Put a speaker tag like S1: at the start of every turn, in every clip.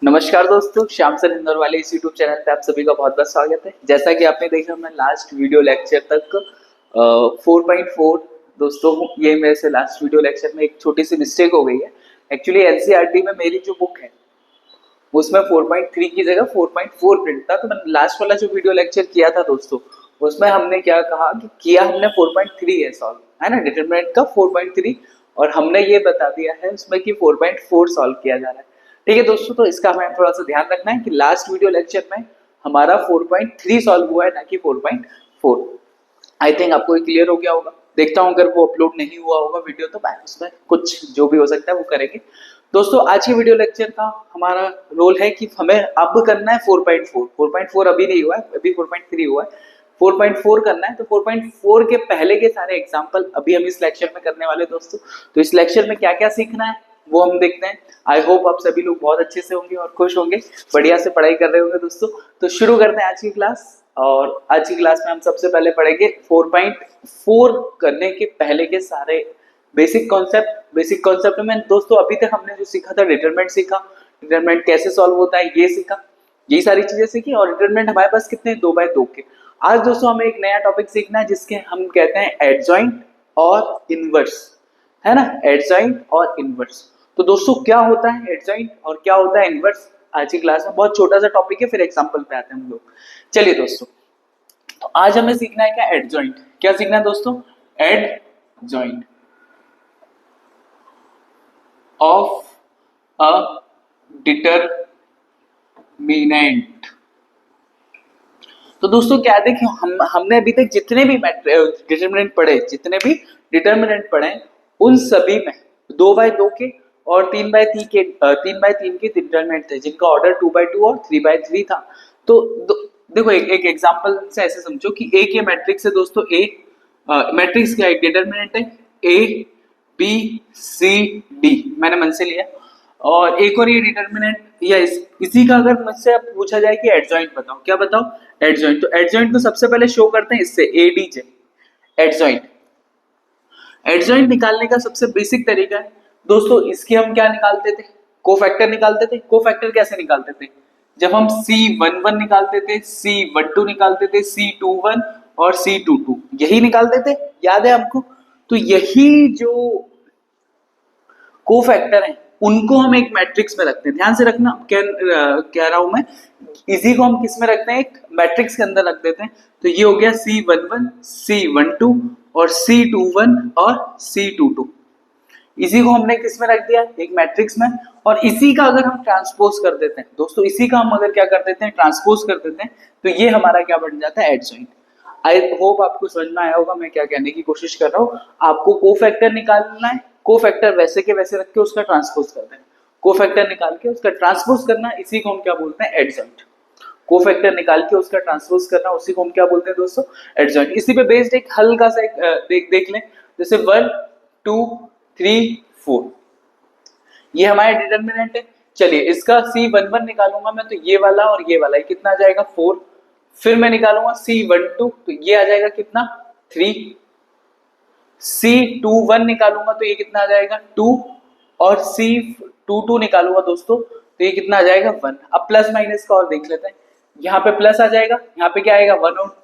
S1: नमस्कार दोस्तों, श्याम सर इंदौर वाले इस यूट्यूब चैनल पे आप सभी का बहुत बहुत स्वागत है। जैसा कि आपने देखा, मैं लास्ट वीडियो लेक्चर तक 4.4 दोस्तों, ये मेरे से लास्ट वीडियो लेक्चर में एक छोटी सी मिस्टेक हो गई है। एक्चुअली एनसीईआरटी में मेरी जो बुक है उसमें 4.3 की जगह 4.4 प्रिंट था। तो मैंने लास्ट वाला जो वीडियो लेक्चर किया था दोस्तों, उसमें हमने क्या कहा कि किया हमने 4.3 है सॉल्व, है ना, डिटरमिनेंट का 4.3, और हमने ये बता दिया है उसमें कि 4.4 सॉल्व किया जा रहा है। ठीक है दोस्तों, तो इसका हमें थोड़ा सा ध्यान रखना है कि लास्ट वीडियो लेक्चर में हमारा 4.3 सॉल्व हुआ है, ना कि 4.4। आई थिंक आपको ये क्लियर हो गया होगा। देखता हूँ अगर वो अपलोड नहीं हुआ होगा वीडियो तो मैं उसमें कुछ जो भी हो सकता है वो करेंगे। दोस्तों, आज के वीडियो लेक्चर का हमारा रोल है कि हमें अब करना है 4.4। 4.4 अभी नहीं हुआ है, अभी 4.3 हुआ है। 4.4 करना है, तो 4.4 के पहले के सारे एग्जाम्पल अभी हम इस लेक्चर में करने वाले दोस्तों। तो इस लेक्चर में क्या क्या सीखना है वो हम देखते हैं। आई होप आप सभी लोग बहुत अच्छे से होंगे और खुश होंगे, बढ़िया से पढ़ाई कर रहे होंगे दोस्तों। तो शुरू करते हैं आज की क्लास। और आज की क्लास में हम सबसे पहले पढ़ेंगे 4.4 करने के पहले के सारे बेसिक कॉन्सेप्ट में दोस्तों अभी तक हमने जो सीखा था, डिटरमिनेंट सीखा, डिटरमिनेंट कैसे सॉल्व होता है ये सीखा, यही सारी चीजें सीखी। और डिटरमिनेंट हमारे पास कितने 2/2 के। आज दोस्तों हमें एक नया टॉपिक सीखना है जिसके हम कहते हैं एडजॉइंट और इनवर्स, है ना, एडजॉइंट और इनवर्स। तो दोस्तों क्या होता है एडजॉइंट और क्या होता है इनवर्स, आज की क्लास में बहुत छोटा सा टॉपिक है, फिर एग्जांपल पे आते हैं हम लोग। चलिए दोस्तों, तो आज हमें सीखना है क्या, एडजॉइंट। क्या सीखना है दोस्तों, एडजॉइंट ऑफ अ डिटरमिनेंट। तो दोस्तों क्या देखिए, हमने अभी तक जितने भी डिटरमिनेंट पढ़े, उन सभी में 2/2 के और 3/3 के 3/3 के डिटरमिनेंट थे, जिनका ऑर्डर 2/2 और 3/3 था। तो देखो एक एग्जांपल से ऐसे समझो कि ए के मैट्रिक्स है दोस्तों, ए मैट्रिक्स का एक डिटरमिनेंट है ए बी सी डी, मैंने मन से लिया। और एक और ये डिटरमिनेंट या इसी का अगर मुझसे अब पूछा जाए कि एडजॉइंट बताओ, क्या बताओ, एडजॉइंट। तो एडजॉइंट को सबसे पहले शो करते हैं इससे, एडीजे, एडजॉइंट। एडजॉइंट निकालने का सबसे बेसिक तरीका है दोस्तों, इसकी हम क्या निकालते थे, कोफैक्टर निकालते थे। कोफैक्टर कैसे निकालते थे, जब हम C11 निकालते थे, C12 निकालते थे, C21 और C22 यही निकालते थे, याद है आपको। तो यही जो कोफैक्टर हैं उनको हम एक मैट्रिक्स में रखते हैं, ध्यान से रखना, कह रहा हूं मैं, इसी को हम किस में रखते हैं, एक मैट्रिक्स के अंदर रख देते हैं। तो ये हो गया C11, C12 और C21 और C22। इसी को हमने किस में रख दिया, एक मैट्रिक्स में। और इसी का अगर हम ट्रांसपोज कर देते हैं दोस्तों, इसी का हम अगर क्या कर देते हैं, ट्रांसपोज कर देते हैं, तो ये हमारा क्या बन जाता है, एडजॉइंट। आई होप आपको समझ में आया होगा मैं क्या कहने की कोशिश कर रहा हूँ। आपको कोफैक्टर निकालना है, कोफैक्टर वैसे के वैसे रख के उसका ट्रांसपोज करना है, कोफैक्टर निकाल के उसका ट्रांसपोज करना, इसी को हम क्या बोलते हैं, एडजॉइंट। कोफैक्टर निकाल के उसका ट्रांसपोज करना, उसी को हम क्या बोलते हैं दोस्तों, एडजॉइंट। इसी पे बेस्ड एक हल्का सा देख लें, जैसे 1 2 3 4 ये हमारे डिटरमिनेंट है। चलिए इसका C11 निकालूंगा मैं, तो ये वाला और ये वाला, ये कितना आ जाएगा 4। फिर मैं निकालूंगा C12, तो ये आ जाएगा कितना 3। C21 निकालूंगा तो ये कितना आ जाएगा 2, और C22 निकालूंगा दोस्तों तो ये कितना आ जाएगा 1। अब प्लस माइनस का और देख लेते हैं, यहाँ पे प्लस आ जाएगा, यहाँ पे क्या आएगा 1 और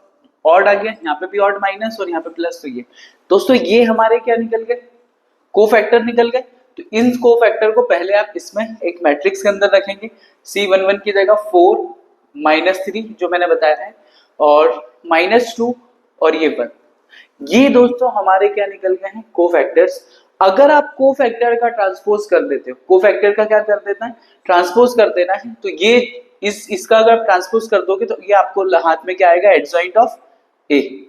S1: ऑड आ गया, यहाँ पे भी ऑड माइनस और यहाँ पे प्लस। तो ये दोस्तों ये हमारे क्या निकल गए, कोफैक्टर निकल गए। तो इन कोफैक्टर को पहले आप इसमें एक मैट्रिक्स के अंदर रखेंगे, C11 की जगह 4 -3 जो मैंने बताया है, और -2 और ये 1। ये दोस्तों हमारे क्या निकल गए हैं, कोफैक्टर्स। अगर आप कोफैक्टर का ट्रांसपोज कर देते हो, कोफैक्टर का क्या कर देना है, ट्रांसपोज कर देना है, तो ये इसका अगर आप ट्रांसपोज कर दोगे तो ये आपको हाथ में क्या आएगा, एडजॉइंट ऑफ ए।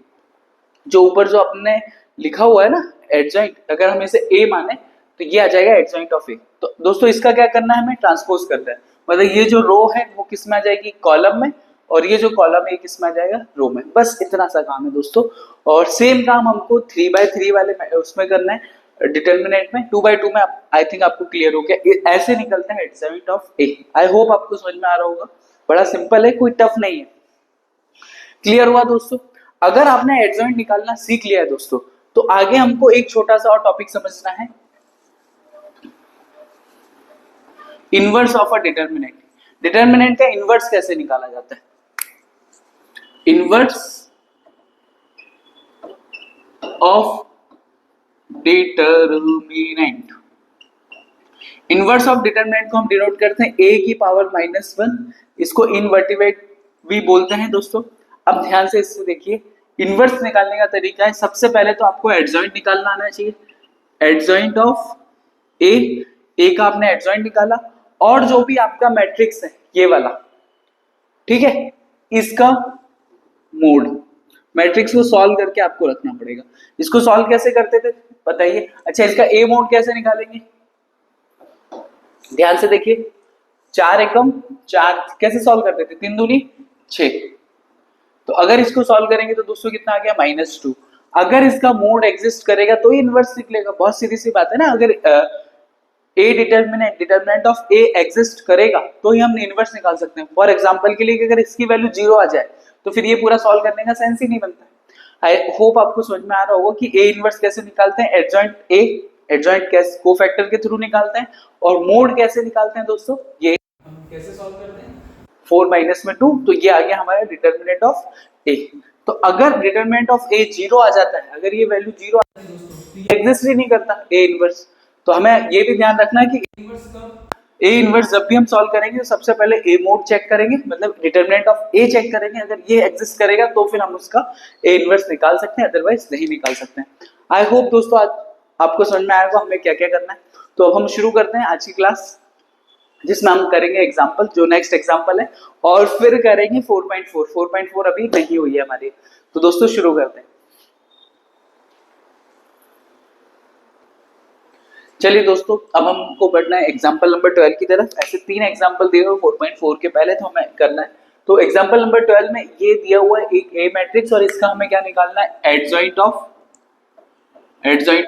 S1: जो ऊपर जो आपने लिखा हुआ है ना एडजॉइंट, अगर हम इसे ए माने तो ये आ जाएगा एडजॉइंट ऑफ ए। तो दोस्तों इसका क्या करना है, हमें ट्रांसपोज करना है, मतलब ये जो रो है वो किस में आ जाएगी, कॉलम में, और ये जो कॉलम है किस में आ जाएगा, रो में। बस इतना सा काम है दोस्तों। और सेम काम हमको 3/3 वाले उसमें करना है, डिटरमिनेंट में 2/2 में। आई थिंक आपको क्लियर हो गया, ऐसे निकलता है adjoint of A. I hope आपको समझ में आ रहा होगा, बड़ा सिंपल है, कोई टफ नहीं है। क्लियर हुआ दोस्तों। अगर आपने एडजॉइंट निकालना सीख लिया है दोस्तों, तो आगे हमको एक छोटा सा और टॉपिक समझना है, inverse of a determinant. Determinant का इनवर्स कैसे निकाला जाता है? Inverse of determinant, inverse of determinant को हम डिनोट करते हैं a की पावर -1, इसको इनवर्टिब्रेट भी बोलते हैं दोस्तों। अब ध्यान से इससे देखिए, इनवर्स निकालने का तरीका है, सबसे पहले तो आपको एडजॉइंट निकालना आना चाहिए। एडजॉइंट ऑफ ए का आपने एडजॉइंट निकाला, और जो भी आपका मैट्रिक्स है ये वाला, ठीक है, इसका मोड, मैट्रिक्स को सॉल्व करके आपको रखना पड़ेगा। इसको सॉल्व कैसे करते थे बताइए? अच्छा, इसका ए मोड कैसे निकालेंगे? ध्यान से देखिए, 4 एकम 4 कैसे सॉल्व करते थे? 3 दूनी 6। तो अगर इसको सॉल्व करेंगे तो दोस्तों कितना आ गया? -2। अगर इसका मोड एग्जिस्ट करेगा तो ही इनवर्स निकलेगा, बहुत सीधी सी बात है ना। अगर ए डिटर्मिनेंट ऑफ ए एग्जिस्ट करेगा तो ही हम इनवर्स निकाल सकते हैं। फॉर एग्जांपल के लिए अगर इसकी वैल्यू 0 आ जाए तो फिर ये पूरा सॉल्व करने का सेंस ही नहीं बनता। आई होप आपको समझ में आ रहा होगा कि ए इनवर्स कैसे निकालते हैं, एडजॉइंट कैसे कोफैक्टर के थ्रू निकालते हैं, और मोड कैसे निकालते हैं दोस्तों, ये हम कैसे सॉल्व करते हैं? 4 - 2, तो ये आ गया हमारा डिटर्मिनेंट ऑफ ए। तो अगर डिटर्मिनेंट ऑफ ए 0 आ जाता है, अगर ये वैल्यू 0 आ जाती है दोस्तों, ये एग्जिस्ट ही नहीं करता ए इनवर्स। तो हमें ये भी ध्यान रखना है कि ए इनवर्स जब भी हम सॉल्व करेंगे तो सबसे पहले ए मोड चेक करेंगे, मतलब डिटर्मिनेंट ऑफ ए चेक करेंगे। अगर ये एग्जिस्ट करेगा तो फिर हम उसका ए इनवर्स निकाल सकते हैं, अदरवाइज नहीं निकाल सकते हैं। आई होप दोस्तों आज आपको समझ में आएगा हमें क्या क्या करना है। तो अब हम शुरू करते हैं आज की क्लास, जिसमें हम करेंगे एग्जाम्पल, जो नेक्स्ट एग्जाम्पल है, और फिर करेंगे 4.4 अभी नहीं हुई है हमारी। तो दोस्तों शुरू करते हैं। चलिए दोस्तों, अब हमको बढ़ना है एग्जाम्पल नंबर 12 की तरफ। ऐसे 3 एग्जाम्पल दिए हुए 4.4 के पहले, तो हमें करना है। तो एग्जाम्पल नंबर 12 में ये दिया हुआ है एक ए मैट्रिक्स, और इसका हमें क्या निकालना है? एडजॉइंट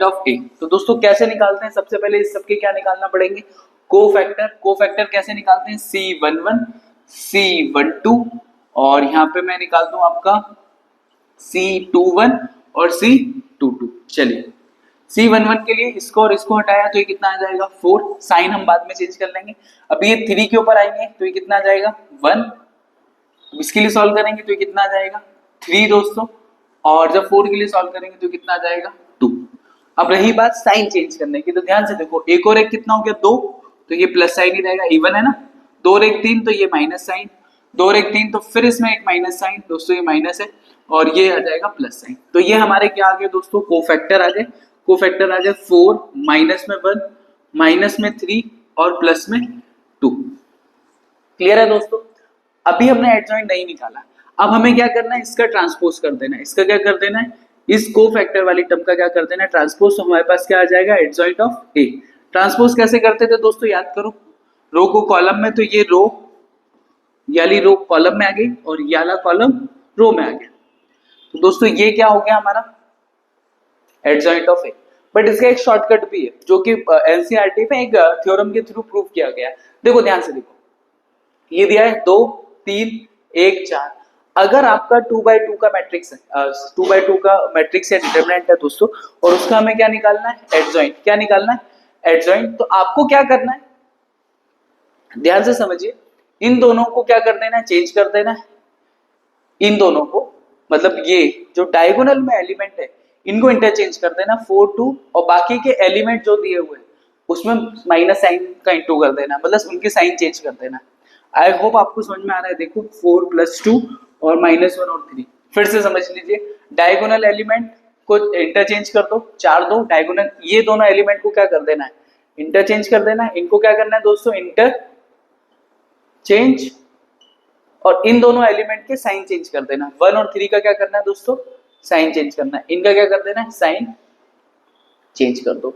S1: ऑफ ए। तो दोस्तों कैसे निकालते हैं? सबसे पहले इस सबके क्या निकालना पड़ेंगे? कोफैक्टर कैसे निकालते हैं? C11 C12, और यहाँ पे मैं निकाल दूं आपका C21 और C22। चलिए, C11 के लिए इसको और इसको हटाया तो ये कितना आ जाएगा? 4। साइन हम बाद में चेंज कर लेंगे। अब ये 3 के ऊपर आएंगे तो ये कितना आ जाएगा? 1। इसके लिए सॉल्व करेंगे तो ये कितना आ जाएगा? 3 दोस्तों। और जब 4 के लिए सॉल्व करेंगे तो कितना आ जाएगा? 2। अब रही बात साइन चेंज करने की, तो ध्यान से देखो, एक और एक कितना हो गया? 2, तो ये प्लस साइन ही रहेगा, इवन है ना। 2 और 1 3, तो ये माइनस साइन। 2 और 1 3, तो फिर इसमें एक माइनस साइन, दोस्तों ये माइनस है, और ये आ जाएगा प्लस साइन। तो ये हमारे क्या आ गए दोस्तों? कोफैक्टर आ गए। 4 माइनस में 1 माइनस में 3 और प्लस में 2। क्लियर है दोस्तों? अभी हमने एडजॉइंट नहीं निकाला, अब हमें क्या करना है? इसका ट्रांसपोज कर देना है। इसका क्या कर देना है? इस कोफैक्टर वाली टर्म का क्या कर देना है? ट्रांसपोज। तो हमारे पास क्या आ जाएगा? Adjoint of A. ट्रांसपोज कैसे करते थे दोस्तों? याद करो, रो को कॉलम में, तो ये रो याली रो कॉलम में आ गई, और याला कॉलम रो में आ गया। तो दोस्तों ये क्या हो गया हमारा? Adjoint of A. बट इसका एक शॉर्टकट भी है, जो कि एनसीईआरटी में एक थ्योरम के थ्रू प्रूव किया गया। देखो ध्यान से देखो, ये दिया है 2 3 1 4। अगर आपका 2x2 का मैट्रिक्स है, 2x2 का मैट्रिक्स या डिटरमिनेंट है दोस्तों, और उसका हमें क्या निकालना है? एडजॉइंट। क्या निकालना है? एडजॉइंट। तो आपको क्या करना है? ध्यान से समझिए, इन दोनों को क्या कर देना है? चेंज कर देना है। इन दोनों को, मतलब ये जो डायगोनल में एलिमेंट है इनको इंटरचेंज कर देना 4 2, और बाकी के एलिमेंट जो दिए हुए हैं उसमें माइनस साइन का इंटू कर देना, मतलब उनके साइन चेंज कर देना। आई होप आपको समझ में आ रहा है। देखो 4 + 2 और -1 और 3, फिर से समझ लीजिए, डायगोनल एलिमेंट को इंटरचेंज कर दो, 4 2 डायगोनल, ये दोनों एलिमेंट को क्या कर देना है? इंटरचेंज कर देना है। इनको क्या करना है दोस्तों? इंटरचेंज, और इन दोनों एलिमेंट के साइन चेंज कर देना। 1 और 3 का क्या करना है दोस्तों? साइन चेंज करना है। इनका क्या कर देना है? साइन चेंज कर दो,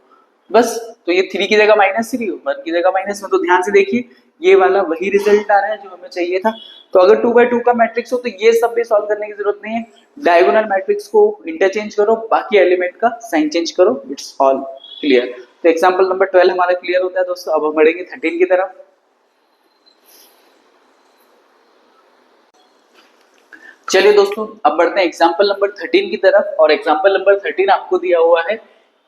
S1: बस। तो ये 3 की जगह -3, 1 की जगह -1। तो ध्यान से देखिए, ये वाला वही रिजल्ट आ रहा है जो हमें चाहिए था। तो अगर 2x2 का मैट्रिक्स हो तो ये सब भी सॉल्व करने की जरूरत नहीं है। डायगोनल मैट्रिक्स को इंटरचेंज करो, बाकी एलिमेंट का साइन चेंज करो, इट्स ऑल क्लियर। तो एग्जांपल नंबर 12 हमारा क्लियर होता है दोस्तों। अब हम बढ़ेंगे 13 की तरफ। चलिए दोस्तों, अब बढ़ते हैं एग्जांपल नंबर 13 की तरफ। और एग्जांपल नंबर 13 आपको दिया हुआ है,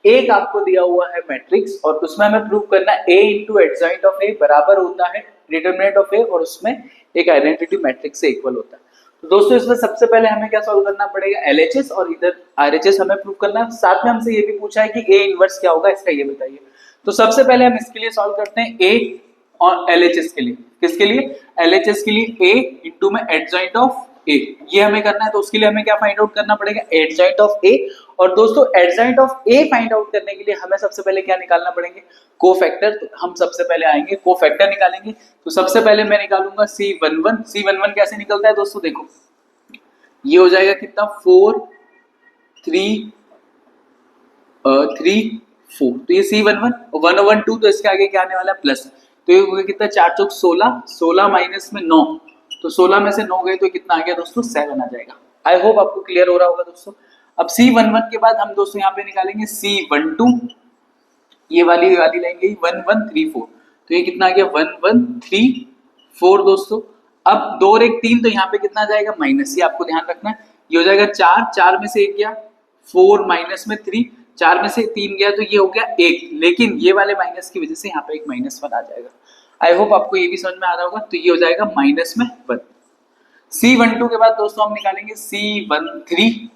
S1: एक आपको दिया हुआ है मैट्रिक्स, और उसमें हमें प्रूव करना है a × एडजॉइंट ऑफ a बराबर होता है डिटरमिनेंट ऑफ ए और उसमें एक आइडेंटिटी मैट्रिक्स से इक्वल होता है। तो दोस्तों इसमें सबसे पहले हमें क्या सॉल्व करना पड़ेगा, एलएचएस, और इधर आरएचएस हमें प्रूव करना है। साथ में हमसे ये भी पूछा है कि ए इनवर्स क्या होगा, इसका ये बताइए। तो सबसे पहले हम इसके लिए सॉल्व करते हैं ए और एलएचएस के लिए। किसके लिए, एलएचएस के लिए ए इंटू में एडजॉइंट ऑफ ए, ये हमें करना है। तो उसके लिए हमें क्या फाइंड आउट करना पड़ेगा, एडजॉइंट ऑफ ए। और दोस्तों adjoint of A find out करने के लिए हमें सबसे पहले क्या निकालना पड़ेंगे, कोफैक्टर। तो हम सबसे पहले आएंगे कोफैक्टर निकालेंगे। तो सबसे पहले मैं निकालूंगा C11। C11 कैसे निकलता है दोस्तों, देखो ये हो जाएगा कितना, 4 3 3 4। तो ये C11 1/2, तो इसके आगे क्या आने वाला है, प्लस। तो ये हो गया कितना, 4 चौक 16, 16 माइनस में 9, तो 16 में से 9 गए तो कितना आ गया दोस्तों, 7 आ जाएगा। आई होप आपको क्लियर हो रहा होगा दोस्तों। अब C11 के बाद हम दोस्तों यहाँ पे निकालेंगे C12, ये वाली लाइन गई 1134, तो ये कितना आ गया 1134 दोस्तों। अब 2 और 1 3, तो यहाँ पे कितना आ जाएगा, माइनस, ये आपको ध्यान रखना है। ये हो जाएगा 4, 4 में से 1 गया, 4 माइनस में 3, 4 में से 3 गया, तो ये हो गया 1, लेकिन ये वाले माइनस की वजह से यहाँ पे एक -1 आ जाएगा। आई होप आपको ये भी समझ में आ रहा होगा। तो ये हो जाएगा -1। C12 के बाद दोस्तों हम निकालेंगे C13,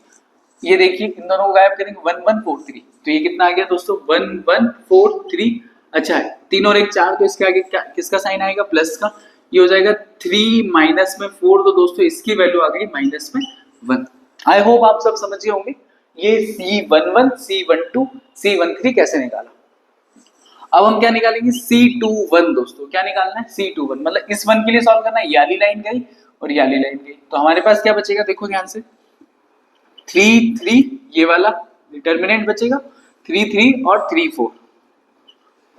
S1: ये देखिए इन दोनों को गायब करेंगे, 1143, तो ये कितना आ गया दोस्तों, 1143। अच्छा है, 3 और 1 4, तो इसके आगे क्या, किसका साइन आएगा, प्लस का। ये हो जाएगा 3 माइनस में 4, तो दोस्तों इसकी वैल्यू आ गई -1। आई होप आप सब समझ गए होंगे ये C11, C12, C13 कैसे निकाला। अब हम क्या निकालेंगे, C21 दोस्तों। क्या निकालना है, C21, मतलब इस 1 के लिए सॉल्व करना है। ये वाली लाइन गई और ये वाली लाइन गई, तो हमारे पास क्या बचेगा, देखो ध्यान से, 3 3, ये वाला डिटर्मिनेंट बचेगा, 3 3 और 3 4,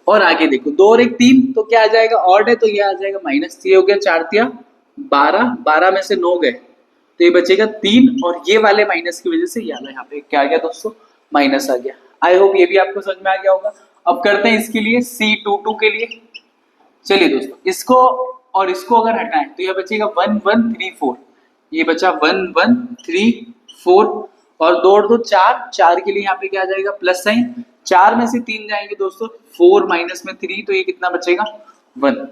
S1: और आगे देखो 2 और 1 3, तो क्या आ जाएगा, ऑड है, तो ये आ जाएगा माइनस। ये हो गया 4 3 12, 12 में से 9 गए, तो ये बचेगा 3, और ये वाले माइनस की वजह से ये वाला यहाँ पे क्या आ गया दोस्तों, माइनस आ गया। आई होप ये भी आपको समझ में आ गया होगा। अब करते हैं इसके लिए C22 के लिए। चलिए दोस्तों, इसको और इसको अगर हटाएं तो ये बचेगा 1134, ये बचा 1134, और 2 और 2 4, 4 के लिए यहाँ पे क्या आ जाएगा, प्लस साइन। 4 में से 3 जाएंगे दोस्तों, 4 माइनस में 3, तो ये कितना बचेगा, 1।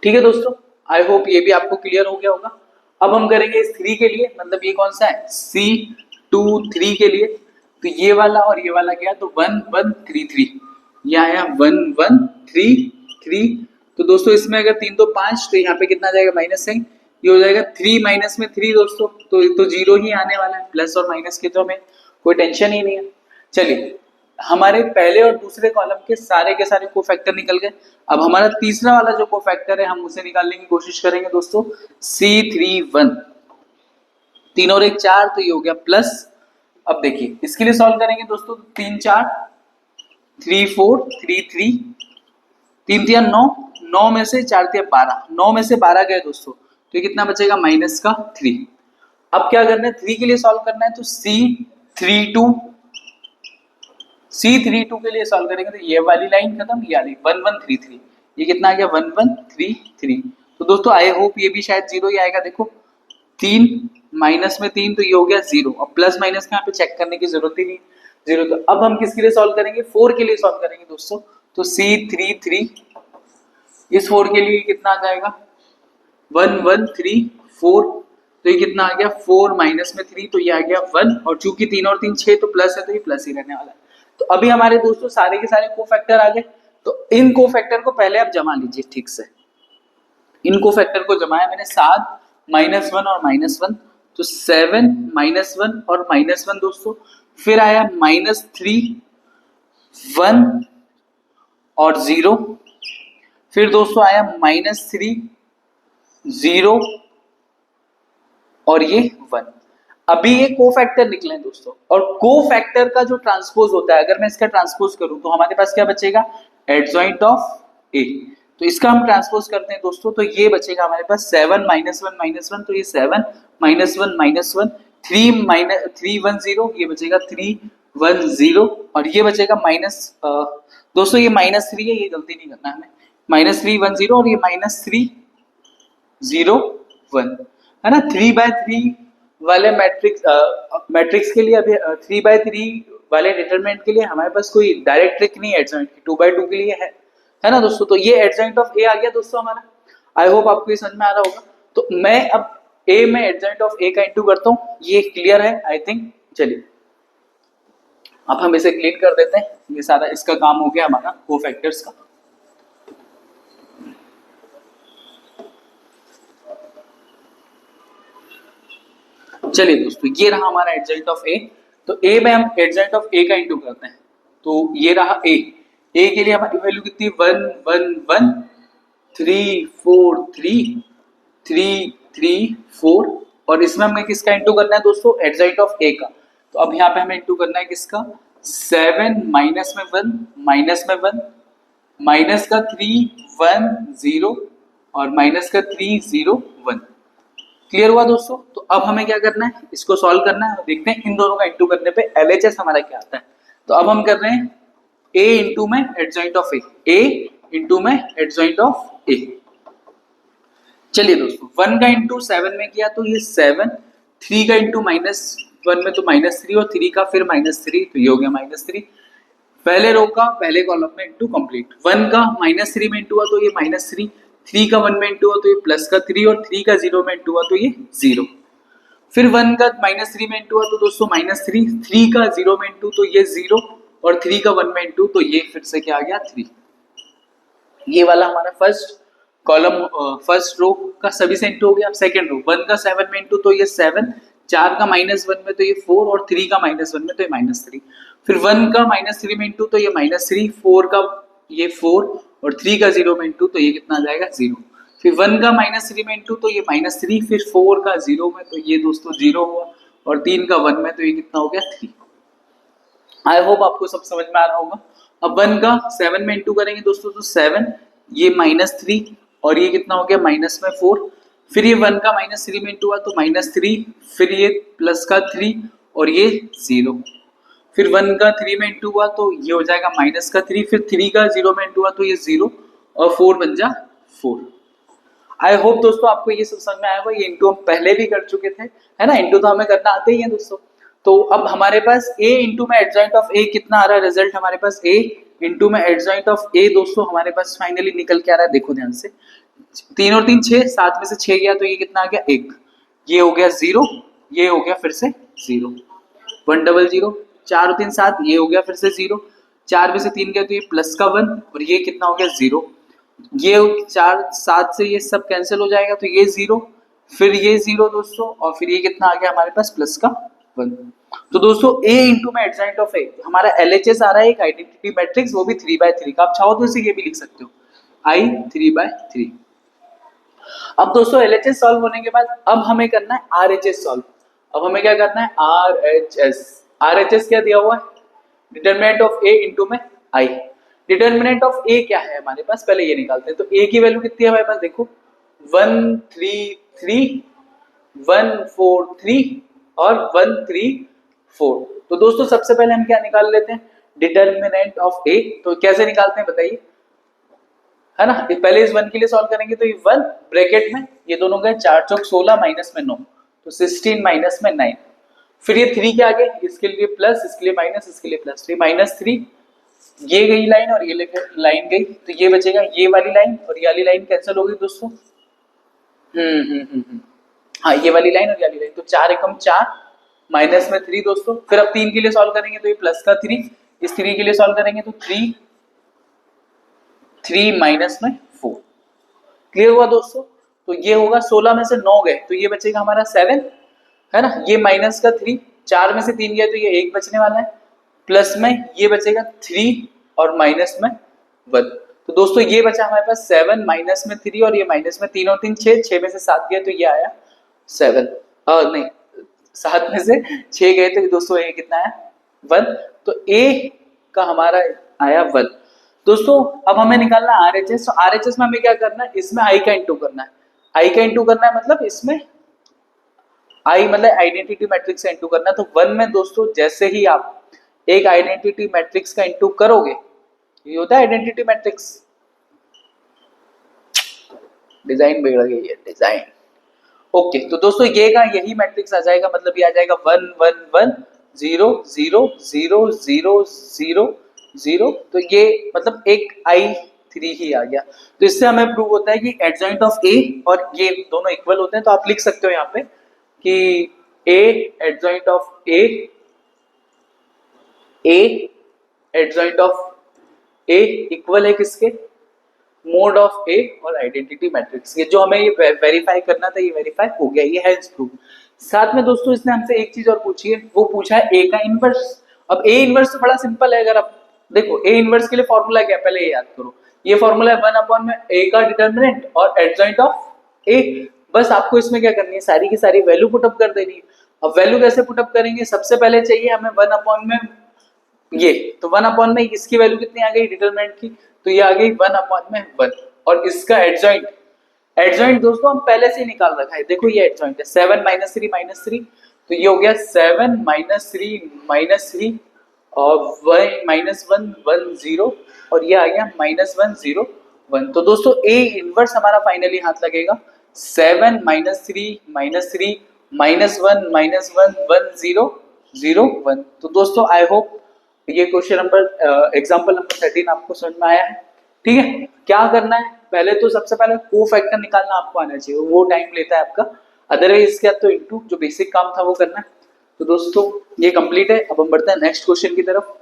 S1: ठीक है दोस्तों, आई होप ये भी आपको क्लियर हो गया होगा। अब हम करेंगे इस 3 के लिए, मतलब ये कौन सा है, C23 के लिए। तो ये वाला और ये वाला गया, तो 1133, ये आया 1133। तो दोस्तों इसमें अगर 3 तो 5, तो यहाँ पे कितना आ जाएगा, माइनस साइन। ये हो जाएगा 3 माइनस में 3 दोस्तों, तो 0 ही आने वाला है, प्लस और माइनस की तो हमें कोई टेंशन ही नहीं है। चलिए, हमारे पहले और दूसरे कॉलम के सारे कोफैक्टर निकल गए। अब हमारा तीसरा वाला जो कोफैक्टर है हम उसे निकालने की कोशिश करेंगे दोस्तों, C31। 3 और 1 4, तो ये हो गया प्लस। अब देखिए इसके लिए सॉल्व करेंगे दोस्तों, 3 4 3 4 3 3, 3 3 9, 9 में से 4 3 12, 9 में से 12 गए दोस्तों, तो ये कितना बचेगा, -3। अब क्या करना है, 3 के लिए सॉल्व करना है, तो C32 के लिए सॉल्व करेंगे, तो ये वाली लाइन खत्म, ये वाली 1133, ये कितना आ गया, 1133। तो दोस्तों आई होप ये भी शायद 0 ही आएगा। देखो 3 माइनस में 3, तो ये हो गया 0, और प्लस माइनस का यहाँ पे चेक करने की जरूरत ही नहीं, 0। तो अब हम किसके लिए सॉल्व करेंगे, 4 के लिए सॉल्व करेंगे दोस्तों। तो C33, इस 4 के लिए कितना आ जाएगा, 1134, तो ये कितना आ गया, 4 माइनस में 3, तो ये आ गया 1, और चूंकि 3 और 3 6, तो प्लस है, तो ये प्लस ही रहने वाला है। तो अभी हमारे दोस्तों सारे के सारे कोफैक्टर आ गए। तो इन कोफैक्टर को पहले आप जमा लीजिए ठीक से। इन कोफैक्टर को जमाया मैंने, 7 -1 और -1, तो 7 -1 और -1 दोस्तों। फिर आया -3 1 और 0, फिर दोस्तों आया -3 0 और ये 1। अभी ये कोफैक्टर निकले दोस्तों, और कोफैक्टर का जो ट्रांसपोज होता है, अगर मैं इसका ट्रांसपोज करूं तो हमारे पास क्या बचेगा, एडजॉइंट ऑफ ए। तो इसका हम ट्रांसपोज करते हैं दोस्तों, तो ये बचेगा हमारे पास 7 -1, तो ये 7 -1, 310, ये बचेगा 310, और ये बचेगा दोस्तों ये -3 है, ये गलती नहीं करना हमें, -310 और ये -301 है ना। 3/3 वाले मैट्रिक्स के लिए, अभी 3/3 वाले डिटरमिनेंट के लिए हमारे पास कोई डायरेक्ट ट्रिक नहीं है एडजॉइंट की। 2/2 के लिए है, है ना दोस्तों। तो ये एडजॉइंट ऑफ ए आ गया दोस्तों हमारा। आई होप आपको ये समझ में आ रहा होगा। तो मैं अब ए में एडजॉइंट ऑफ ए का इंटू करता हूँ, ये क्लियर है आई थिंक। चलिए अब हम इसे क्लीन कर देते हैं, ये सारा इसका काम हो गया हमारा कोफैक्टर्स का। चलिए दोस्तों ये रहा हमारा एडजॉइंट ऑफ ए। तो ए में हम एडजॉइंट ऑफ ए का इंटू करते हैं। तो ये रहा ए। ए के लिए हमारी वैल्यू कितनी, 1 1 1 3 4 3 3 3 4, और इसमें हमें किसका इंटू करना है दोस्तों, एडजॉइंट ऑफ ए का। तो अब यहाँ पे हमें इंटू करना है किसका, 7 माइनस में 1 माइनस में 1 माइनस का 3 1 0 और माइनस का 3 0 1। क्लियर हुआ दोस्तों। तो अब हमें क्या करना है, इसको सॉल्व करना है और देखते हैं इन दोनों का इंटू करने पे एलएचएस हमारा क्या आता है। तो अब हम कर रहे हैं ए इंटू में एडजॉइंट ऑफ ए इंटू में एडजॉइंट ऑफ ए। चलिए दोस्तों 1 का इंटू 7 में किया तो ये 7, 3 का इंटू -1 में तो -3 और 3 का फिर -3, तो ये हो गया -3। पहले रो का पहले कॉलम में इंटू कंप्लीट। 1 का -3 में इंटू हुआ तो ये -3, 3 का 1 में इंटू हुआ तो ये प्लस का 3 और 3 का 0 में इंटू हुआ तो ये 0। फिर 1 का -3 में इंटू हुआ तो दोस्तों -3, 3 का 0 में इंटू तो ये 0 और 3 का 1 में इंटू तो ये फिर से क्या आ गया 3। ये वाला हमारा फर्स्ट कॉलम फर्स्ट रो का सभी से इंटू हो गया। अब सेकंड रो 1 का 7 में इंटू तो ये 7, 4 का -1 में तो ये 4 और 3 का -1 में तो ये -3। फिर 1 का -3 में इंटू तो ये -3, 4 का ये 4 और 3 का 0 में इंटू तो ये कितना आ जाएगा 0। फिर 1 का -3 में इंटू तो ये -3, फिर 4 का 0 में तो ये दोस्तों 0 हुआ और 3 का 1 में तो ये कितना हो गया 3। आई होप आपको सब समझ में आ रहा होगा। अब 1 का 7 में इंटू करेंगे दोस्तों तो 7, ये -3 और ये कितना हो गया -4। फिर ये 1 का -3 में इंटू हुआ तो -3, फिर ये प्लस का 3 और ये 0। फिर 1 का 3 में इंटू हुआ तो ये हो जाएगा माइनस का 3, फिर 3 का 0 में इंटू हुआ तो ये 0 और 4 बन जा 4। आई होप दोस्तों आपको ये सब समझ में आया होगा। ये इंटू हम पहले भी कर चुके थे, है ना। इंटू तो हमें करना आते ही है दोस्तों। तो अब हमारे पास a इंटू में एडजॉइंट ऑफ a कितना आ रहा है, रिजल्ट हमारे पास a इंटू में एडजॉइंट ऑफ a दोस्तों हमारे पास फाइनली निकल के आ रहा है। देखो ध्यान से, 3 और 3 6, 7 में से 6 गया तो ये कितना आ गया 1, ये हो गया 0, ये हो गया फिर से 0, 1 0 0, 4 और 3 7, ये हो गया फिर से 0, 4 में से 3 गया तो ये प्लस का 1 और ये कितना हो गया 0, ये 4 7 से ये सब कैंसिल हो जाएगा तो ये 0, फिर ये 0 दोस्तों और फिर ये कितना आ गया हमारे पास प्लस का 1। तो दोस्तों a इंटू में एडजॉइंट ऑफ a हमारा LHS आ रहा है एक आइडेंटिटी मैट्रिक्स, वो भी 3/3 का। आप चाहो तो इसे ये भी लिख सकते हो I 3/3। अब दोस्तों LHS सॉल्व होने के बाद अब हमें करना है RHS सॉल्व। अब हमें क्या करना है RHS क्या दिया हुआ है, डिटरमिनेंट ऑफ a इंटू में I। डिटरमिनेंट ऑफ a क्या है हमारे पास, पहले ये निकालते हैं। तो a की वैल्यू कितनी है हमारे पास, देखो 1 3 3 1 4 3 और 1 3 4। तो दोस्तों सबसे पहले हम क्या निकाल लेते हैं, डिटरमिनेंट ऑफ a। तो कैसे निकालते हैं बताइए, है ना। पहले इस 1 के लिए सॉल्व करेंगे तो ये 1 ब्रैकेट में ये दोनों गए 4 चौक 16 माइनस में 9 तो 16 माइनस में 9। फिर ये 3 के आगे इसके लिए प्लस, इसके लिए माइनस, इसके लिए प्लस, तो -3, ये गई लाइन और ये लाइन गई तो ये बचेगा ये वाली लाइन और ये वाली लाइन कैंसिल हो गई दोस्तों। हाँ ये वाली लाइन और ये वाली लाइन, तो 4 एकम 4 माइनस में 3 दोस्तों। फिर अब 3 के लिए सॉल्व करेंगे तो ये प्लस का 3, इस 3 के लिए सॉल्व करेंगे तो 3 3 माइनस में 4। क्लियर हुआ दोस्तों। तो ये होगा 16 में से 9 गए तो ये बचेगा हमारा 7, है ना। ये माइनस का 3, 4 में से 3 गए तो ये 1 बचने वाला है, प्लस में ये बचेगा 3 और माइनस में 1। तो दोस्तों ये बचा हमारे पास 7 माइनस में 3 और ये माइनस में 3 और 3 6, 6 में से 7 गए तो ये आया 7, नहीं 7 में से 6 गए तो दोस्तों ये कितना आया 1, तो a का हमारा आया 1 दोस्तों। अब हमें निकालना RHS। तो RHS में हमें क्या करना है, इसमें I का इंटू करना है। I का इंटू करना है मतलब इसमें I मतलब आइडेंटिटी मैट्रिक्स का इंटू करना है। तो 1 में दोस्तों जैसे ही आप एक आइडेंटिटी मैट्रिक्स का इंटू करोगे, ये होता है आइडेंटिटी मैट्रिक्स, डिजाइन बिगड़ गई है डिजाइन। ओके तो दोस्तों ये का यही मैट्रिक्स आ जाएगा, मतलब ये आ जाएगा 1 1 1 0 0 0 0 0 0। तो ये मतलब एक I 3 ही आ गया। तो इससे हमें प्रूव होता है कि एडजॉइंट ऑफ ए और ये दोनों इक्वल होते हैं। तो आप लिख सकते हो यहाँ पे कि ए adjoint of A adjoint of A equal है किसके, मोड ऑफ ए और आइडेंटिटी मैट्रिक्स। ये जो हमें ये वेरीफाई करना था ये वेरीफाई हो गया, ये है प्रूफ। साथ में दोस्तों इसने हमसे एक चीज और पूछी है, वो पूछा है ए का इनवर्स। अब ए इनवर्स तो बड़ा सिंपल है, अगर आप देखो ए इनवर्स के लिए फॉर्मूला क्या है पहले ये याद करो। ये फॉर्मूला है 1 में ए का डिटर्मिनेंट और एडजॉइंट ऑफ ए। बस आपको इसमें क्या करनी है, सारी की सारी वैल्यू पुटअप कर देनी है। अब वैल्यू कैसे पुटअप करेंगे, सबसे पहले चाहिए हमें 1 में ये, तो 1 में इसकी वैल्यू कितनी आ गई डिटरमिनेंट की, तो ये आ गई 1 और इसका एडजॉइंट, एडजॉइंट दोस्तों हम पहले से ही निकाल रखा है। देखो ये एडजॉइंट है 7 -3 तो ये हो गया 7 -3 और 1 0 और ये आ गया -1 0 1। तो दोस्तों ए इनवर्स हमारा फाइनली हाथ लगेगा 7 -3 -3 -1 -1 0 0 1। तो दोस्तों आई होप ये क्वेश्चन नंबर एग्जांपल नंबर 13 आपको समझ में आया है। ठीक है, क्या करना है, पहले तो सबसे पहले कोफैक्टर निकालना आपको आना चाहिए, वो टाइम लेता है आपका, अदरवाइज क्या तो इनटू जो बेसिक काम था वो करना है। तो दोस्तों ये कंप्लीट है, अब हम बढ़ते हैं नेक्स्ट क्वेश्चन की तरफ।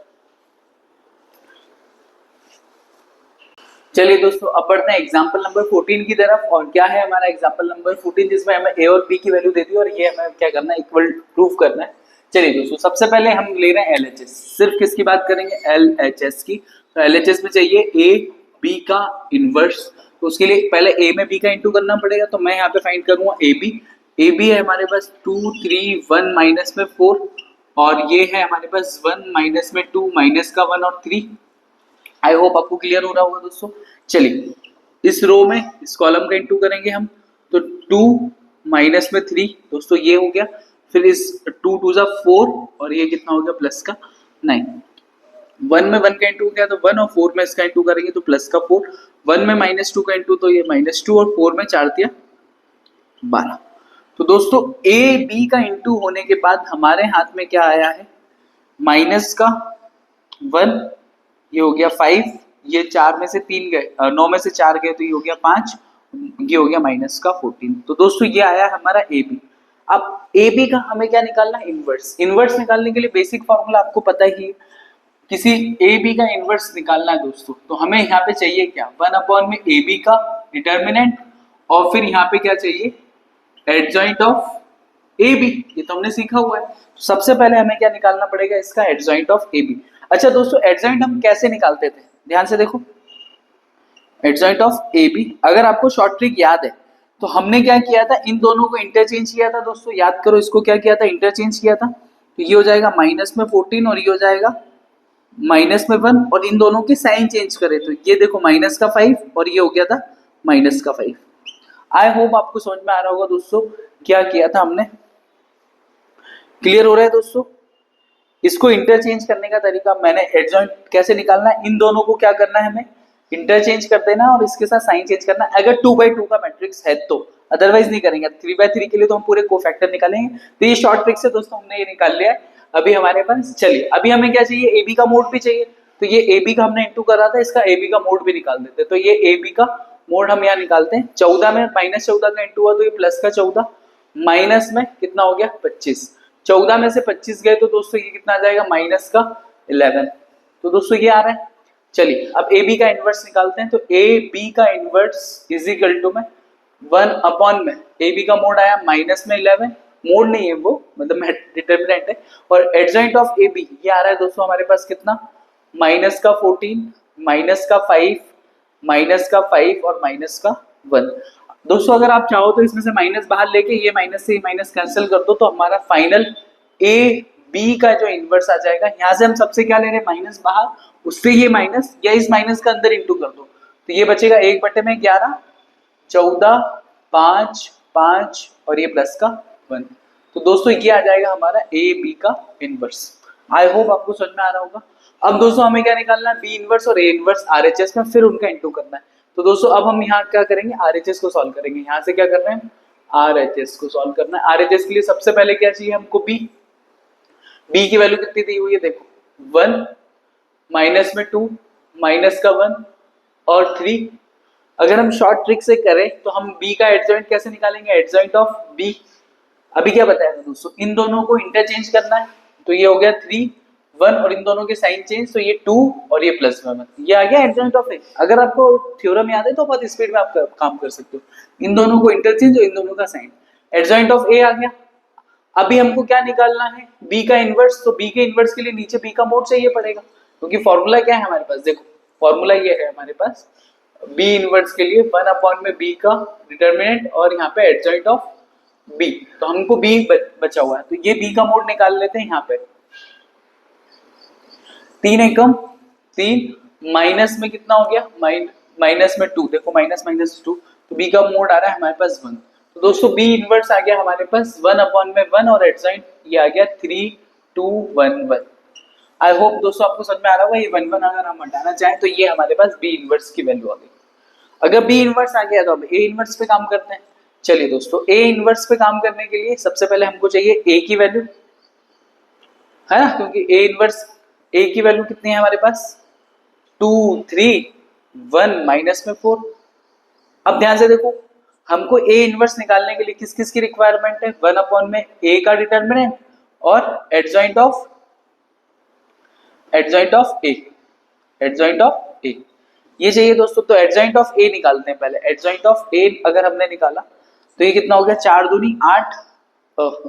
S1: चलिए दोस्तों अब बढ़ते हैं एग्जांपल नंबर 14 की तरफ। और क्या है हमारा एग्जांपल नंबर 14, जिसमें हमें ए और बी की वैल्यू दे दी और ये हमें क्या करना है, इक्वल प्रूफ करना है। चलिए दोस्तों सबसे पहले हम ले रहे हैं एलएचएस, सिर्फ किसकी बात करेंगे, एलएचएस की। तो एलएचएस में चाहिए ए बी का इनवर्स, तो उसके लिए पहले ए में बी का इंटू करना पड़ेगा। तो मैं यहाँ पे फाइंड करूंगा ए बी है हमारे पास 2 3 1 माइनस में 4 और ये है हमारे पास 1 माइनस में 2 माइनस का 1 और 3। आई होप आपको क्लियर हो रहा होगा दोस्तों। चलिए इस रो में इस कॉलम का इंटू करेंगे हम, तो 2 माइनस में 3 दोस्तों ये हो गया, फिर इस 2 2 जा 4 और ये कितना हो गया प्लस का 9। 1 में 1 का इंटू हो गया तो 1 और 4 में इसका इंटू करेंगे तो प्लस का 4। 1 में -2 का इंटू तो ये -2 और 4 में 4 दिया 12। तो दोस्तों ए बी का इंटू होने के बाद हमारे हाथ में क्या आया है, माइनस का 1, ये हो गया 5, ये 4 में से 3 गए 9 में से 4 गए तो ये हो गया 5, ये हो गया माइनस का 14। तो दोस्तों ये आया हमारा ए बी। अब ए बी का हमें क्या निकालना है, इनवर्स। इनवर्स निकालने के लिए बेसिक फॉर्मूला आपको पता ही है, किसी ए बी का इनवर्स निकालना है दोस्तों, तो हमें यहाँ पे चाहिए क्या, 1 में ए बी का डिटर्मिनेंट और फिर यहाँ पे क्या चाहिए, एडजॉइंट ऑफ ए बी। ये तो हमने सीखा हुआ है। तो सबसे पहले हमें क्या निकालना पड़ेगा, इसका एडजॉइंट ऑफ ए बी। अच्छा दोस्तों एडजॉइंट हम कैसे निकालते थे, ध्यान से देखो, एडजॉइंट ऑफ ए बी अगर आपको शॉर्ट ट्रिक याद है तो हमने क्या किया था, इन दोनों को इंटरचेंज किया था दोस्तों, याद करो इसको क्या किया था, इंटरचेंज किया था। तो ये हो जाएगा माइनस में 14 और ये हो जाएगा माइनस में 1 और इन दोनों की साइन चेंज करें तो ये देखो माइनस का 5 और ये हो गया था माइनस का 5। आई होप आपको समझ में आ रहा होगा दोस्तों क्या किया था हमने, क्लियर हो रहा है दोस्तों। इसको इंटरचेंज करने का तरीका, मैंने एडजॉइंट कैसे निकालना है, इन दोनों को क्या करना है हमें, इंटरचेंज कर देना और इसके साथ साइन चेंज करना अगर 2/2 का मैट्रिक्स है तो, अदरवाइज नहीं करेंगे। 3/3 के लिए तो हम पूरे कोफैक्टर निकालेंगे। तो ये शॉर्ट ट्रिक से दोस्तों हमने ये निकाल लिया है अभी हमारे पास। चलिए अभी हमें क्या चाहिए, ए बी का मोड भी चाहिए। तो ये ए बी का हमने इंटू करा था, इसका ए बी का मोड भी निकाल देते। तो ये ए बी का मोड हम यहाँ निकालते हैं। 14 में -14 का इंटू हुआ तो ये प्लस का 14, माइनस में कितना हो गया 25, 14 में से 25 गए तो दोस्तों ये कितना आ जाएगा, माइनस का 11। तो दोस्तों ये आ रहा है। चलिए अब ए बी का इनवर्स निकालते हैं। तो ए बी का इनवर्स इज इक्वल टू में 1 में ए बी का मोड आया माइनस में 11, मोड नहीं है वो, मतलब डिटर्मिनेंट है, और एडजॉइंट ऑफ ए बी ये आ रहा है दोस्तों हमारे पास कितना, माइनस का 14 माइनस का 5 माइनस का 5 और माइनस का 1। दोस्तों अगर आप चाहो तो इसमें से माइनस बाहर लेके ये माइनस से माइनस कैंसिल कर दो तो हमारा फाइनल ए बी का जो इनवर्स आ जाएगा। यहाँ से हम सबसे क्या ले रहे हैं, माइनस बाहर, उससे ये माइनस या इस माइनस का अंदर इंटू कर दो तो ये बचेगा 1/11, 14 5 5 और ये प्लस का 1। तो दोस्तों ये आ जाएगा हमारा ए बी का इनवर्स। आई होप आपको समझ में आ रहा होगा। अब दोस्तों हमें क्या निकालना है, बी इनवर्स और ए इनवर्स आरएचएस में, फिर उनका इंटू करना है। तो दोस्तों अब हम यहाँ क्या करेंगे, आरएचएस को सॉल्व करेंगे। यहाँ से क्या कर रहे हैं, आरएचएस को सॉल्व करना है। आरएचएस के लिए सबसे पहले क्या चाहिए हमको, बी की वैल्यू कितनी दी हुई है देखो, 1 माइनस में 2 माइनस का 1 और 3। अगर हम शॉर्ट ट्रिक से करें तो हम b का एडजॉइंट कैसे निकालेंगे, एडजॉइंट ऑफ b। अभी क्या बताया था दोस्तों, इन दोनों को इंटरचेंज करना है, तो ये हो गया 3 1 और इन दोनों के साइन चेंज, तो ये 2 और ये +1, ये आ गया एडजॉइंट ऑफ ए। अगर आपको थ्योरम याद है तो बहुत स्पीड में आप काम कर सकते हो। इन दोनों को इंटरचेंज और इन दोनों का साइन, एडजॉइंट ऑफ ए आ गया। अभी हमको क्या निकालना है, b का इनवर्स। तो b के इनवर्स के लिए नीचे b का मोड चाहिए पड़ेगा, क्योंकि फॉर्मूला क्या है हमारे पास, देखो फॉर्मूला ये है हमारे पास b इनवर्स के लिए 1 में b का डिटर्मिनेंट और यहाँ पे एडजॉइंट ऑफ b। तो हमको b बचा हुआ है, तो ये b का मोड निकाल लेते हैं। यहाँ पे 3 एकम 3, माइनस में कितना हो गया, माइनस में 2, देखो माइनस माइनस 2, तो b का मोड आ रहा है हमारे पास 1। तो दोस्तों b इनवर्स आ गया हमारे पास 1/1 और एडजॉइंट ये आ गया 3 2 1 1। आई होप दोस्तों आपको समझ में आ रहा होगा। ये 1 1 अगर हम हटाना चाहें तो ये हमारे पास b इनवर्स की वैल्यू आ गई। अगर b इनवर्स आ गया तो अब a इनवर्स पे काम करते हैं। चलिए दोस्तों, a इनवर्स पे काम करने के लिए सबसे पहले हमको चाहिए a की वैल्यू, है ना, क्योंकि a इनवर्स a की वैल्यू कितनी है हमारे पास 2 3 1 माइनस में 4। अब ध्यान से देखो, हमको a इनवर्स निकालने के लिए किस किस की रिक्वायरमेंट है, 1 में a का डिटर्मिनेंट और एडजॉइंट ऑफ a ये चाहिए दोस्तों। तो एडजॉइंट ऑफ a निकालते हैं पहले। एडजॉइंट ऑफ a अगर हमने निकाला तो ये कितना हो गया, 4 दूनी 8,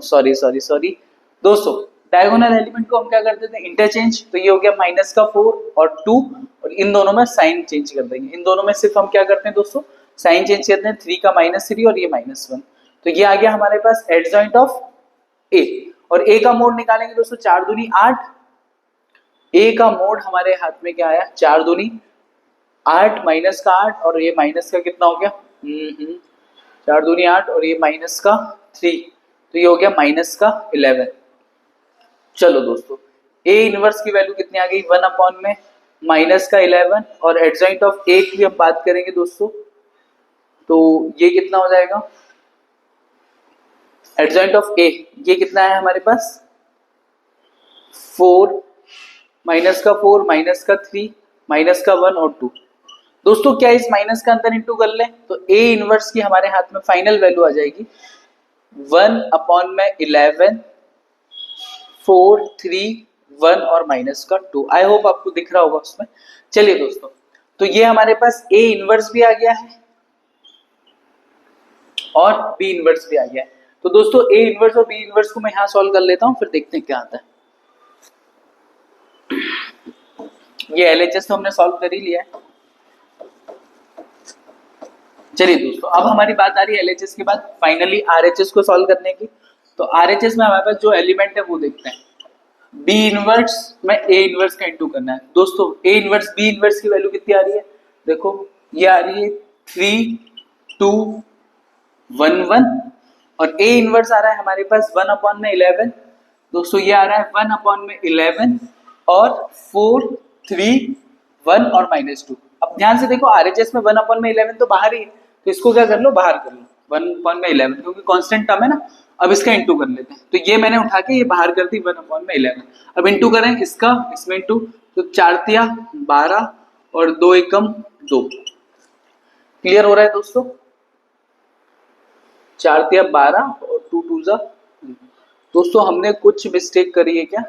S1: सॉरी दोस्तों, डायगोनल एलिमेंट को हम क्या करते थे, इंटरचेंज। तो ये हो गया माइनस का 4 और 2 और इन दोनों में साइन चेंज कर देंगे। इन दोनों में सिर्फ हम क्या करते हैं दोस्तों, साइन चेंज करते हैं, 3 का -3 और ये -1। तो ये आ गया हमारे पास एडजॉइंट ऑफ a। और a का मोड निकालेंगे दोस्तों, 4 दूनी 8। a का मोड हमारे हाथ में क्या आया, 4 दूनी 8 माइनस का 8 और ये माइनस का कितना हो गया, 4 दूनी 8 और ये माइनस का 3, तो ये हो गया माइनस का 11। चलो दोस्तों, a इनवर्स की वैल्यू कितनी आ गई, 1 में माइनस का 11 और एडजॉइंट ऑफ a की हम बात करेंगे दोस्तों, तो ये कितना हो जाएगा, एडजॉइंट ऑफ a ये कितना है हमारे पास 4 माइनस का 4 माइनस का 3 माइनस का 1 और 2। दोस्तों क्या इस माइनस का अंदर इंटू कर लें तो a इनवर्स की हमारे हाथ में फाइनल वैल्यू आ जाएगी 1 में 11 4 3 1 और माइनस का 2। आई होप आपको दिख रहा होगा उसमें। चलिए दोस्तों, तो ये हमारे पास a इनवर्स भी आ गया है और b इनवर्स भी आ गया है। तो दोस्तों a इनवर्स और b इनवर्स को मैं यहाँ सॉल्व कर लेता हूँ, फिर देखते हैं क्या आता है। ये LHS तो हमने सॉल्व कर ही लिया है। चलिए दोस्तों, अब हमारी बात आ रही है LHS के बाद फाइनली RHS को सॉल्व करने की। तो RHS में हमारे पास जो एलिमेंट है वो देखते हैं। B इनवर्स में A इनवर्स का इंटू करना है। दोस्तों A इनवर्स B इनवर्स की वैल्यू कितनी आ रही है, देखो ये आ रही है 3 2 1 1 और A इनवर्स आ रहा है हमारे पास 1 में 11। दोस्तों ये आ रहा है 1 में 11 और 4 3 1 और -2। अब ध्यान से देखो, RHS में 1 में 11 तो बाहर ही है, तो इसको क्या कर लो, बाहर कर लो 1 में 11, क्योंकि कांस्टेंट टर्म है ना। अब इसका इंटू कर लेते हैं, तो ये मैंने उठा के ये बाहर कर दी 1 में 11। अब इंटू करें इसका, इसमें इंटू, तो 4 तिया 12 और 2 एकम 2। क्लियर हो रहा है दोस्तों, 4 तिया 12 और 2 2 जा। दोस्तों हमने कुछ मिस्टेक करी है क्या,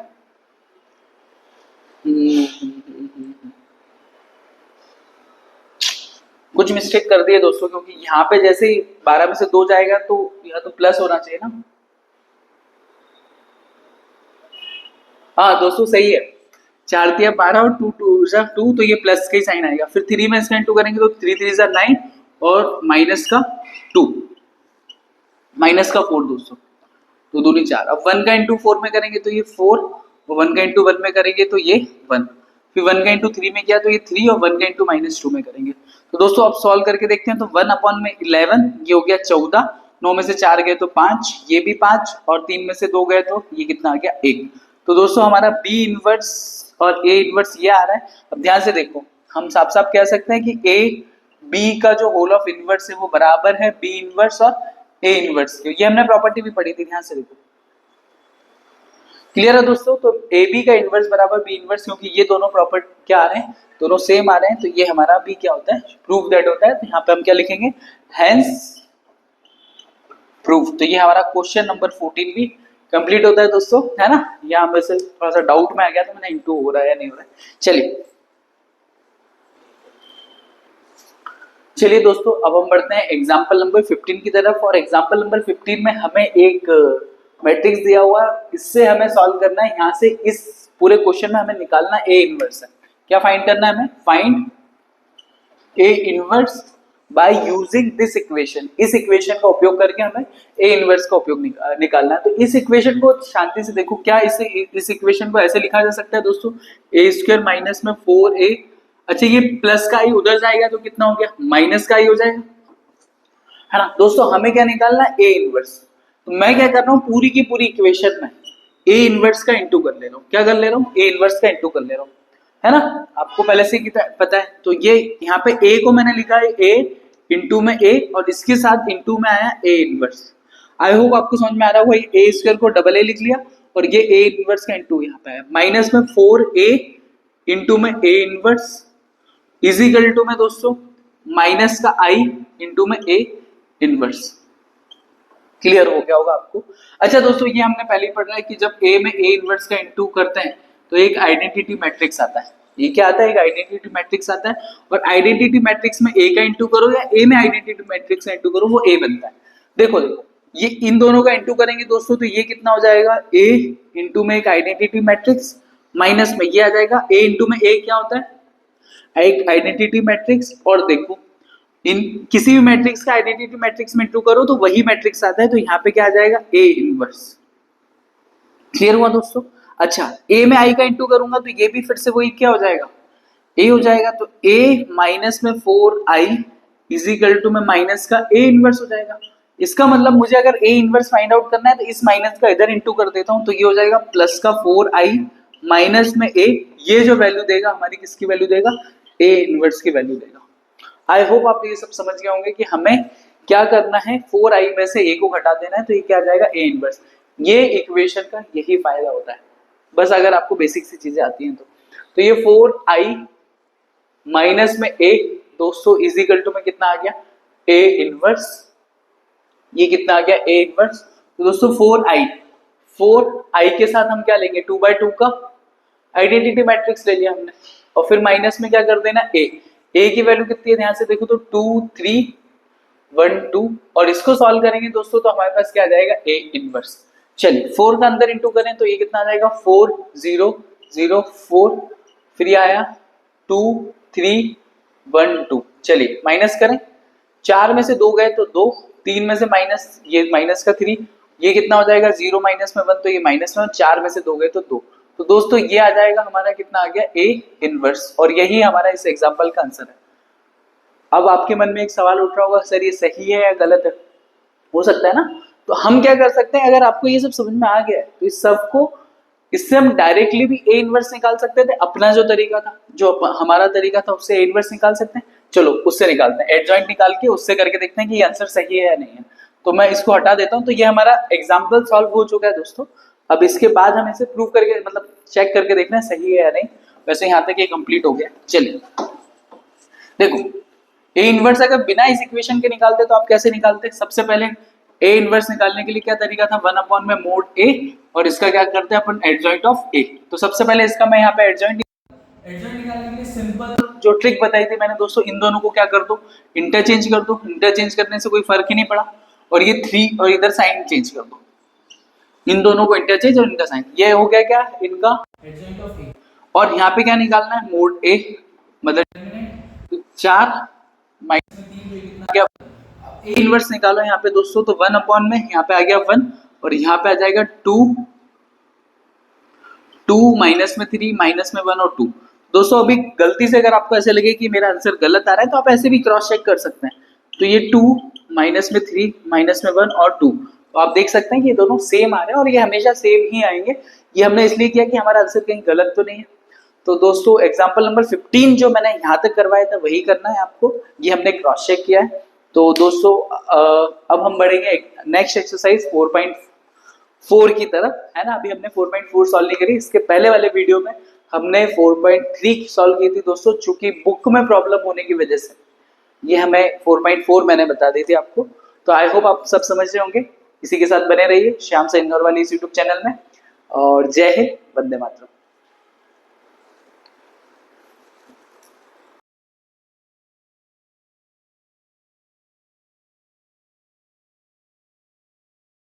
S1: कुछ मिस्टेक कर दी है दोस्तों, क्योंकि यहाँ पे जैसे ही 12 में से 2 जाएगा तो यहाँ तो प्लस होना चाहिए ना। हाँ दोस्तों सही है, 4 तिया 12 और 2 2 जा 2, तो ये प्लस का ही साइन आएगा। फिर 3 में इसका इंटू करेंगे तो 3 3 जा 9 और माइनस का 2 माइनस का 4 दोस्तों, तो दूनी 4। अब 1 का इंटू 4 में करेंगे तो ये 4 और 1 का इंटू 1 में करेंगे तो ये 1, फिर 1 का इंटू 3 में किया तो ये 3 और 1 का इंटू -2 में करेंगे। तो दोस्तों अब सॉल्व करके देखते हैं। तो 1 में 11 ये हो गया 14, 9 में से 4 गए तो 5, ये भी 5 और 3 में से 2 गए तो ये कितना आ गया 1। तो दोस्तों हमारा B इनवर्स और A इनवर्स ये आ रहा है। अब ध्यान से देखो, हम साफ साफ कह सकते हैं कि A B का जो होल ऑफ इनवर्स है वो बराबर है B इनवर्स और A इनवर्स के। ये हमने प्रॉपर्टी भी पढ़ी थी, ध्यान से देखो। क्लियर है दोस्तों, तो AB का इनवर्स बराबर B इनवर्स, क्योंकि ये दोनों प्रॉपर्टी क्या आ रहे हैं, दोनों सेम आ रहे हैं, तो ये हमारा भी क्या होता है, प्रूफ दैट होता है। तो यहाँ पे हम क्या लिखेंगे, हेंस प्रूफ। तो ये हमारा क्वेश्चन नंबर 14 भी कंप्लीट होता है दोस्तों, है ना। यहाँ पे से थोड़ा सा डाउट में आ गया था मैंने, इंटू हो रहा है या नहीं हो रहा है। चलिए दोस्तों, अब हम बढ़ते हैं एग्जाम्पल नंबर 15 की तरफ। और एग्जाम्पल नंबर 15 में हमें एक मैट्रिक्स दिया हुआ है, इससे हमें सॉल्व करना है। यहाँ से इस पूरे क्वेश्चन में हमें निकालना ए इनवर्स है। क्या फाइंड करना है हमें, find A inverse by using this equation. इस इक्वेशन का उपयोग करके हमें ए इनवर्स का उपयोग निकालना है। तो इस इक्वेशन को शांति से देखो, क्या इस इक्वेशन को ऐसे लिखा जा सकता है दोस्तों, ए स्क्वायर माइनस में 4a। अच्छा, ये प्लस का आई उधर जाएगा तो कितना हो गया, माइनस का आई हो जाएगा, है ना। दोस्तों हमें क्या निकालना है, ए इनवर्स। तो मैं क्या कर रहा हूँ, पूरी की पूरी इक्वेशन में ए इनवर्स का इंटू कर ले रहा हूँ। क्या कर ले रहा हूँ, ए इनवर्स का इंटू कर ले रहा हूँ, है ना। आपको पहले से पता है। तो ये यहाँ पे ए को मैंने लिखा है ए इंटू में ए, और इसके साथ इंटू में आया ए इनवर्स। आई होप आपको समझ में आ रहा होगा। ए स्क्वायर को डबल ए लिख लिया, और ये ए इनवर्स का इंटू यहाँ पे आया, माइनस में 4a इंटू में ए इनवर्स इजिकल टू में दोस्तों माइनस का आई इंटू में ए इनवर्स। क्लियर हो गया होगा आपको। अच्छा दोस्तों, ये हमने पहले ही पढ़ा है कि जब ए में ए इनवर्स का इंटू करते हैं तो एक आइडेंटिटी मैट्रिक्स आता है। ये क्या आता है, एक आइडेंटिटी मैट्रिक्स आता है। और आइडेंटिटी मैट्रिक्स में ए का इंटू करो या ए में आइडेंटिटी मैट्रिक्स का इंटू करो, वो ए बनता है। देखो देखो, ये इन दोनों का इंटू करेंगे दोस्तों, तो ये कितना हो जाएगा, ए इंटू में एक आइडेंटिटी मैट्रिक्स माइनस में ये आ जाएगा ए इंटू में ए क्या होता है, एक आइडेंटिटी मैट्रिक्स। और देखो, इन किसी भी मैट्रिक्स का आइडेंटिटी मैट्रिक्स में इंटू करो तो वही मैट्रिक्स आता है। तो यहाँ पे क्या आ जाएगा, ए इनवर्स। क्लियर हुआ दोस्तों। अच्छा, ए में आई का इंटू करूंगा तो ये भी फिर से वही क्या हो जाएगा, ए हो जाएगा। तो ए माइनस में 4i इजिकल टू में माइनस का ए इनवर्स हो जाएगा। इसका मतलब मुझे अगर ए इनवर्स फाइंड आउट करना है तो इस माइनस का इधर इंटू कर देता हूं, तो ये हो जाएगा प्लस का 4i माइनस में ए। ये जो वैल्यू देगा हमारी किसकी वैल्यू देगा, ए इनवर्स की वैल्यू देगा। आई होप आप ये सब समझ गए होंगे कि हमें क्या करना है, 4i में से a को घटा देना है, तो ये क्या आ जाएगा, a इनवर्स। ये इक्वेशन का यही फायदा होता है, बस अगर आपको बेसिक सी चीजें आती हैं तो ये 4i माइनस में a दोस्तों इजिकल टू में कितना आ गया, a इनवर्स। ये कितना आ गया, a इनवर्स। तो दोस्तों 4i के साथ हम क्या लेंगे, 2/2 का आइडेंटिटी मैट्रिक्स ले लिया हमने, और फिर माइनस में क्या कर देना, a की वैल्यू कितनी है ध्यान से देखो तो 2 3 1 2, और इसको सॉल्व करेंगे दोस्तों तो हमारे पास क्या आ जाएगा, a इनवर्स। चलिए 4 का अंदर इंटू करें तो ये कितना आ जाएगा, 4 0 0 4, फिर ये आया 2 3 1 2। चलिए माइनस करें, 4 में से 2 गए तो 2, 3 में से माइनस, ये माइनस का 3, ये कितना हो जाएगा, 0 माइनस में 1 तो ये माइनस में 4 में से 2 गए तो 2। तो दोस्तों ये आ जाएगा हमारा कितना आ गया, a इनवर्स। और यही हमारा इस एग्जांपल का आंसर है। अब आपके मन में एक सवाल उठ रहा होगा, सर ये सही है या गलत है, हो सकता है ना। तो हम क्या कर सकते हैं, अगर आपको ये सब समझ में आ गया है तो इस सब को, इससे हम डायरेक्टली भी a इनवर्स निकाल सकते थे। अपना जो तरीका था, जो हमारा तरीका था, उससे a इनवर्स निकाल सकते हैं। चलो उससे निकालते हैं, एडजॉइंट निकाल के उससे करके देखते हैं कि ये आंसर सही है या नहीं है। तो मैं इसको हटा देता हूं। तो ये हमारा एग्जाम्पल सॉल्व हो चुका है दोस्तों। अब इसके बाद हम इसे प्रूव करके, मतलब चेक करके देखना है सही है या नहीं। वैसे यहाँ तक ये कंप्लीट हो गया। चलिए देखो, ए इनवर्स अगर बिना इस इक्वेशन के निकालते तो आप कैसे निकालते, सबसे पहले ए इनवर्स निकालने के लिए क्या तरीका था, 1 में मोड ए, और इसका क्या करते हैं अपन, एडजॉइंट ऑफ ए। तो सबसे पहले इसका मैं यहाँ पे एडजॉइंट निकालने के लिए सिंपल जो ट्रिक बताई थी मैंने दोस्तों, इन दोनों को क्या कर दो, इंटरचेंज कर दो। इंटरचेंज करने से कोई फर्क ही नहीं पड़ा, और ये 3 और इधर साइन चेंज कर दो, इन दोनों को इंटरचेंज और इनका साइन, ये हो गया क्या, इनका एडजॉइंट ऑफ ए। और यहाँ पे क्या निकालना है, मोड ए, मतलब 4 माइनस 3 क्या, ए इनवर्स निकालो यहाँ पे दोस्तों। तो 1 में यहाँ पे आ गया 1, और यहाँ पे आ जाएगा 2 माइनस में 3 माइनस में 1 और 2। दोस्तों अभी गलती से अगर आपको ऐसे लगे कि मेरा आंसर गलत आ रहा है तो आप ऐसे भी क्रॉस चेक कर सकते हैं। तो ये 2 माइनस में 3 माइनस में 1 और 2, तो आप देख सकते हैं कि ये दोनों सेम आ रहे हैं, और ये हमेशा सेम ही आएंगे। ये हमने इसलिए किया कि हमारा आंसर कहीं गलत तो नहीं है। तो दोस्तों एग्जाम्पल नंबर 15 जो मैंने यहाँ तक करवाया था वही करना है आपको, ये हमने क्रॉस चेक किया है। तो दोस्तों अब हम बढ़ेंगे नेक्स्ट एक्सरसाइज 4.4 की तरफ, है ना। अभी हमने 4.4 सॉल्व नहीं करी, इसके पहले वाले वीडियो में हमने 4.3 सॉल्व की थी दोस्तों, चूंकि बुक में प्रॉब्लम होने की वजह से ये हमें 4.4 मैंने बता दी थी आपको। तो आई होप आप सब समझ रहे होंगे। इसी के साथ बने रहिए श्याम से इंदौर वाली इस यूट्यूब चैनल में। और जय हिंद, वंदे मातरम।